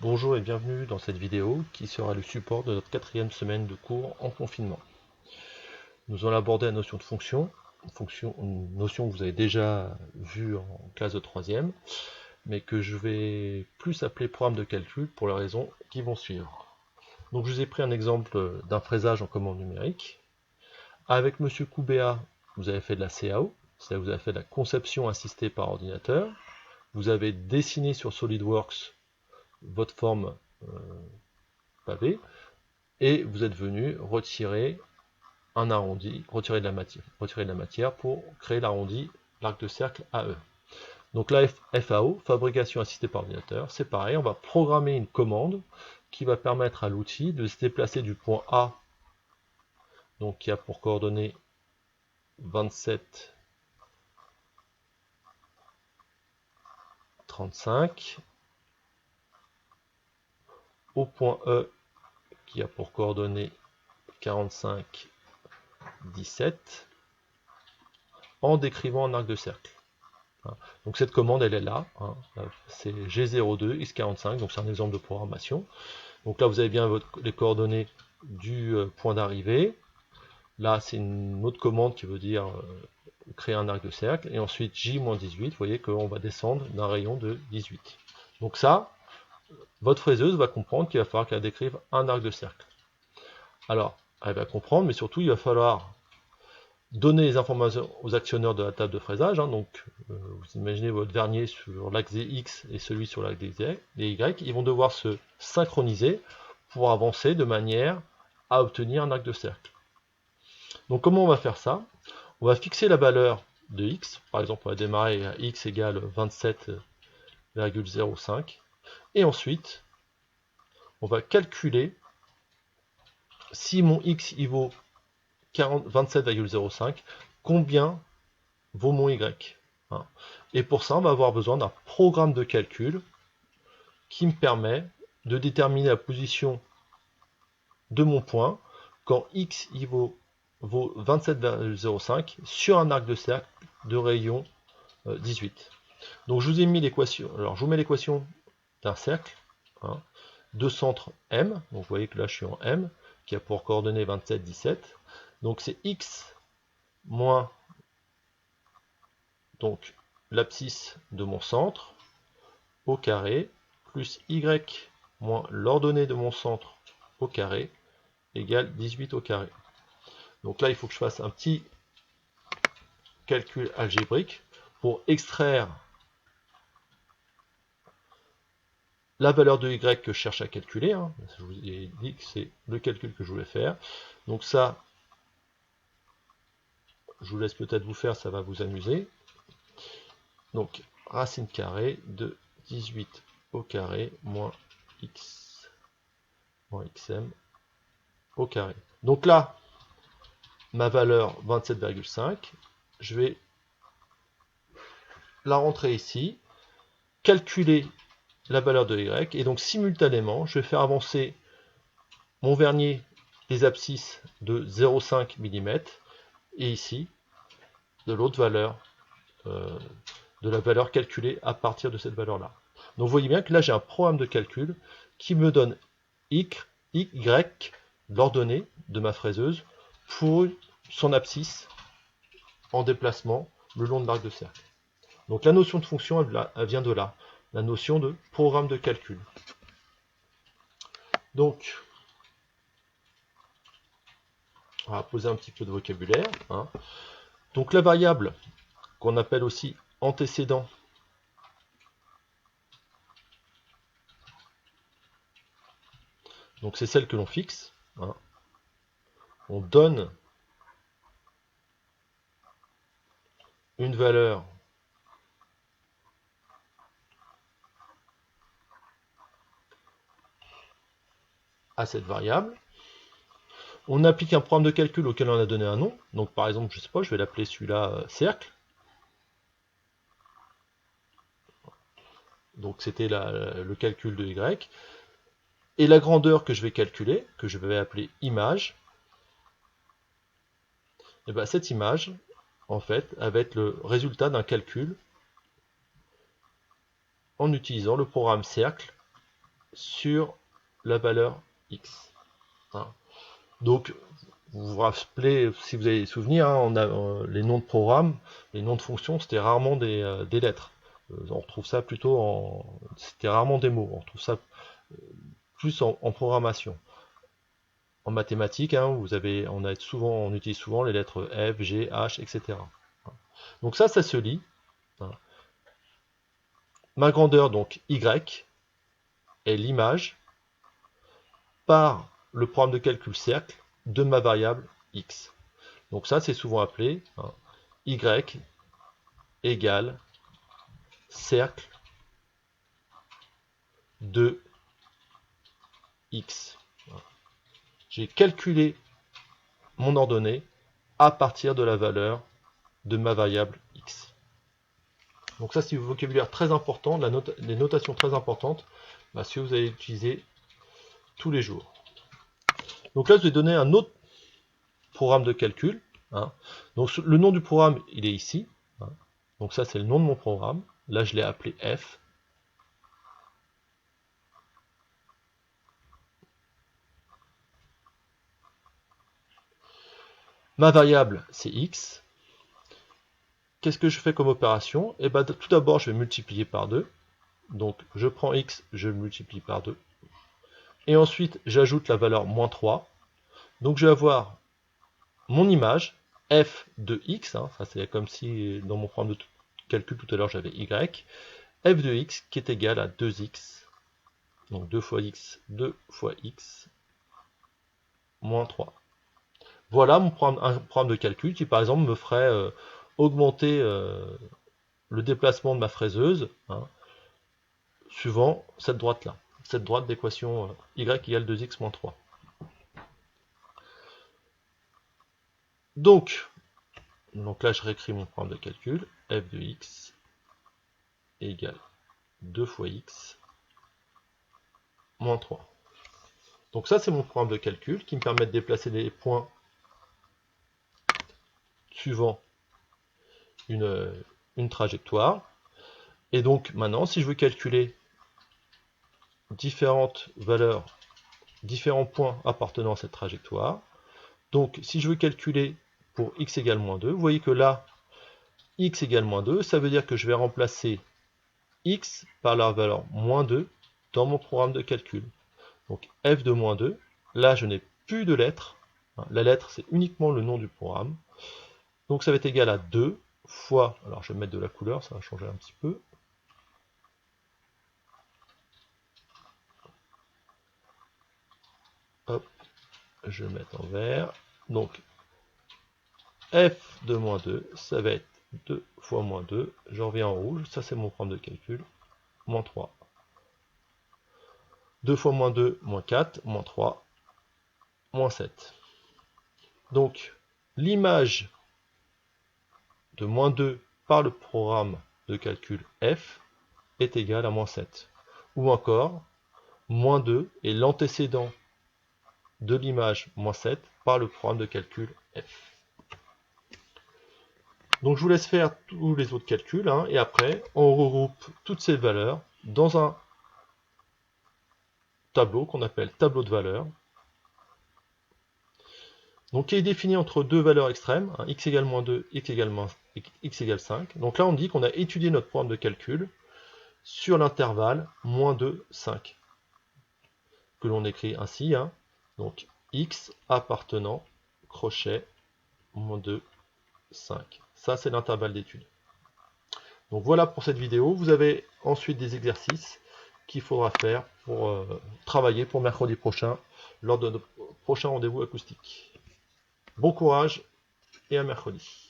Bonjour et bienvenue dans cette vidéo qui sera le support de notre quatrième semaine de cours en confinement. Nous allons aborder la notion de fonction, une notion que vous avez déjà vue en classe de troisième, mais que je vais plus appeler programme de calcul pour les raisons qui vont suivre. Donc je vous ai pris un exemple d'un fraisage en commande numérique. Avec Monsieur Koubéa, vous avez fait de la CAO, c'est-à-dire vous avez fait de la conception assistée par ordinateur. Vous avez dessiné sur SolidWorks votre forme pavé, et vous êtes venu retirer un arrondi, retirer de la matière pour créer l'arrondi, l'arc de cercle AE. Donc là, FAO, fabrication assistée par ordinateur, c'est pareil, on va programmer une commande qui va permettre à l'outil de se déplacer du point A, donc qui a pour coordonnées 27, 35, au point E qui a pour coordonnées 45, 17, en décrivant un arc de cercle. Donc cette commande, elle est là, c'est G02 X45, donc c'est un exemple de programmation. Donc là, vous avez bien les coordonnées du point d'arrivée. Là, c'est une autre commande qui veut dire créer un arc de cercle. Et ensuite, J-18, vous voyez qu'on va descendre d'un rayon de 18. Donc ça, votre fraiseuse va comprendre qu'il va falloir qu'elle décrive un arc de cercle. Alors, elle va comprendre, mais surtout, il va falloir donner les informations aux actionneurs de la table de fraisage. Donc, vous imaginez votre vernier sur l'axe des X et celui sur l'axe des Y. Ils vont devoir se synchroniser pour avancer de manière à obtenir un arc de cercle. Donc, comment on va faire ça? On va fixer la valeur de X. Par exemple, on va démarrer à X égale 27,05. Et ensuite, on va calculer si mon X il vaut 27,05, combien vaut mon Y. Et pour ça, on va avoir besoin d'un programme de calcul qui me permet de déterminer la position de mon point quand X il vaut 27,05 sur un arc de cercle de rayon 18. Donc je vous ai mis l'équation. Alors je vous mets l'équation d'un cercle de centre M. Donc vous voyez que là je suis en M qui a pour coordonnées 27, 17. Donc c'est X moins donc l'abscisse de mon centre au carré plus y moins l'ordonnée de mon centre au carré égale 18 au carré. Donc là, il faut que je fasse un petit calcul algébrique pour extraire la valeur de y que je cherche à calculer. Je vous ai dit que c'est le calcul que je voulais faire. Donc ça, je vous laisse peut-être vous faire, ça va vous amuser. Donc racine carrée de 18 au carré moins x moins xm au carré. Donc là, ma valeur 27,5, je vais la rentrer ici, calculer la valeur de y, et donc simultanément, je vais faire avancer mon vernier des abscisses de 0,5 mm, et ici, de l'autre valeur, de la valeur calculée à partir de cette valeur-là. Donc vous voyez bien que là, j'ai un programme de calcul qui me donne y, l'ordonnée de ma fraiseuse, pour son abscisse en déplacement le long de l'arc de cercle. Donc la notion de fonction, elle vient de là, la notion de programme de calcul. Donc, on va poser un petit peu de vocabulaire. Donc la variable, qu'on appelle aussi antécédent, donc c'est celle que l'on fixe. On donne une valeur à cette variable. On applique un programme de calcul auquel on a donné un nom. Donc par exemple, je sais pas, je vais l'appeler celui-là cercle. Donc c'était le calcul de y. Et la grandeur que je vais calculer, que je vais appeler image, et bien cette image, en fait, elle va être le résultat d'un calcul en utilisant le programme cercle sur la valeur x. Hein. Donc, vous vous rappelez, si vous avez des souvenirs, hein, on a les noms de programmes, les noms de fonctions, c'était rarement des lettres. On retrouve ça plutôt c'était rarement des mots. On retrouve ça plus en programmation. En mathématiques, hein, on utilise souvent les lettres F, G, H, etc. Donc ça se lit. Ma grandeur, donc Y, est l'image par le programme de calcul cercle de ma variable X. Donc ça, c'est souvent appelé Y égale cercle de X. J'ai calculé mon ordonnée à partir de la valeur de ma variable X. Donc ça, c'est du vocabulaire très important, des notations très importantes, si vous allez l'utiliser tous les jours. Donc là, je vais donner un autre programme de calcul. Hein. Donc le nom du programme, il est ici. Hein. Donc ça, c'est le nom de mon programme. Là, je l'ai appelé F. Ma variable, c'est X. Qu'est-ce que je fais comme opération? Eh bien, tout d'abord, je vais multiplier par 2. Donc, je prends X, je le multiplie par 2. Et ensuite, j'ajoute la valeur moins 3. Donc, je vais avoir mon image, f de x, hein, ça c'est comme si dans mon programme de calcul tout à l'heure j'avais y, f de x qui est égal à 2x, donc 2 fois x, 2 fois x, moins 3. Voilà un programme de calcul qui par exemple me ferait augmenter le déplacement de ma fraiseuse, hein, suivant cette droite-là, cette droite d'équation y égale 2x moins 3. Donc là je réécris mon programme de calcul, f de x égale 2 fois x moins 3. Donc ça c'est mon programme de calcul qui me permet de déplacer les points suivant une trajectoire. Et donc maintenant si je veux calculer différentes valeurs, différents points appartenant à cette trajectoire, donc si je veux calculer pour x égale moins 2, vous voyez que là x égale moins 2, ça veut dire que je vais remplacer x par la valeur moins 2 dans mon programme de calcul. Donc f de moins 2, là je n'ai plus de lettres, la lettre c'est uniquement le nom du programme, donc ça va être égal à 2 fois, alors je vais mettre de la couleur, ça va changer un petit peu, hop, je vais mettre en vert, donc f de moins 2, ça va être 2 fois moins 2, je reviens en rouge, ça c'est mon programme de calcul, moins 3. 2 fois moins 2, moins 4, moins 3, moins 7. Donc, l'image de moins 2 par le programme de calcul f est égale à moins 7. Ou encore, moins 2 est l'antécédent de l'image moins 7 par le programme de calcul f. Donc je vous laisse faire tous les autres calculs, hein, et après, on regroupe toutes ces valeurs dans un tableau qu'on appelle tableau de valeurs, donc qui est défini entre deux valeurs extrêmes, hein, x égale moins 2, x égale 5. Donc là, on dit qu'on a étudié notre programme de calcul sur l'intervalle moins 2, 5, que l'on écrit ainsi, hein, donc x appartenant, crochet, moins 2, 5. Ça, c'est l'intervalle d'étude. Donc voilà pour cette vidéo. Vous avez ensuite des exercices qu'il faudra faire pour travailler pour mercredi prochain, lors de notre prochain rendez-vous acoustique. Bon courage et à mercredi.